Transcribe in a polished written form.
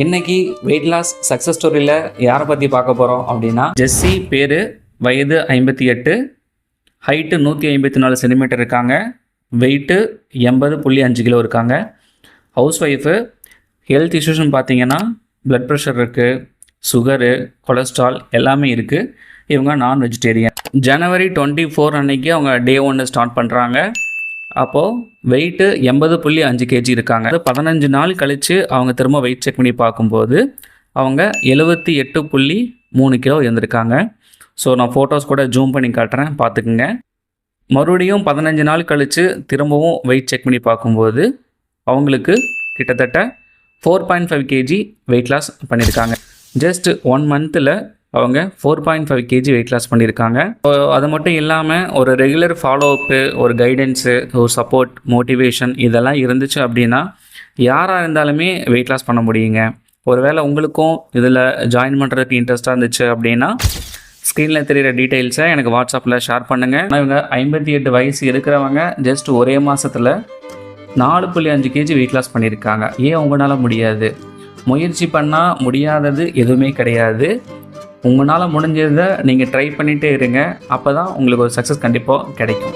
இன்னைக்கு weight loss success ஸ்டோரியில் யாரை பற்றி பார்க்க போகிறோம் அப்படின்னா, ஜெஸ்ஸி பேர், வயது 58, ஹைட்டு 154 சென்டிமீட்டர் இருக்காங்க, வெயிட்டு 80.5 கிலோ இருக்காங்க, ஹவுஸ் ஒய்ஃபு. ஹெல்த் இஷ்யூஸ்னு பார்த்தீங்கன்னா ப்ளட் ப்ரெஷர் இருக்குது, சுகரு, கொலஸ்ட்ரால் எல்லாமே இருக்குது. இவங்க நான் வெஜிடேரியன். ஜனவரி 24 அன்னைக்கு அவங்க டே 1 ஸ்டார்ட் பண்ணுறாங்க. அப்போது வெயிட்டு 80.5 kg இருக்காங்க. 15 நாள் கழித்து அவங்க திரும்ப வெயிட் செக் பண்ணி பார்க்கும்போது அவங்க 78.3 கிலோ இருந்திருக்காங்க. ஸோ நான் ஃபோட்டோஸ் கூட ஜூம் பண்ணி காட்டுறேன், பார்த்துக்குங்க. மறுபடியும் 15 நாள் கழித்து திரும்பவும் வெயிட் செக் பண்ணி பார்க்கும்போது அவங்களுக்கு கிட்டத்தட்ட 4.5 kg வெயிட் லாஸ் பண்ணியிருக்காங்க. ஜஸ்ட் 1 மந்தில் அவங்க 4.5 kg வெயிட் லாஸ் பண்ணியிருக்காங்க. அது மட்டும் இல்லாமல் ஒரு ரெகுலர் ஃபாலோஅப்பு, ஒரு கைடன்ஸு, ஒரு சப்போர்ட், மோட்டிவேஷன் இதெல்லாம் இருந்துச்சு அப்படின்னா யாராக இருந்தாலுமே வெயிட் லாஸ் பண்ண முடியுங்க. ஒருவேளை உங்களுக்கும் இதில் ஜாயின் பண்ணுறதுக்கு இன்ட்ரெஸ்ட்டாக இருந்துச்சு அப்படின்னா ஸ்க்ரீனில் தெரிகிற டீட்டெயில்ஸை எனக்கு வாட்ஸ்அப்பில் ஷேர் பண்ணுங்கள். இவங்க 58 வயசு இருக்கிறவங்க ஜஸ்ட் ஒரே மாதத்தில் 4.5 kg வெயிட் லாஸ் பண்ணியிருக்காங்க. ஏன் உங்களால் முடியாது? முயற்சி பண்ணால் முடியாதது எதுவுமே கிடையாது. உங்களால் முடிஞ்சதை நீங்கள் ட்ரை பண்ணிகிட்டே இருங்க. அப்போ தான் உங்களுக்கு ஒரு சக்ஸஸ் கண்டிப்பாக கிடைக்கும்.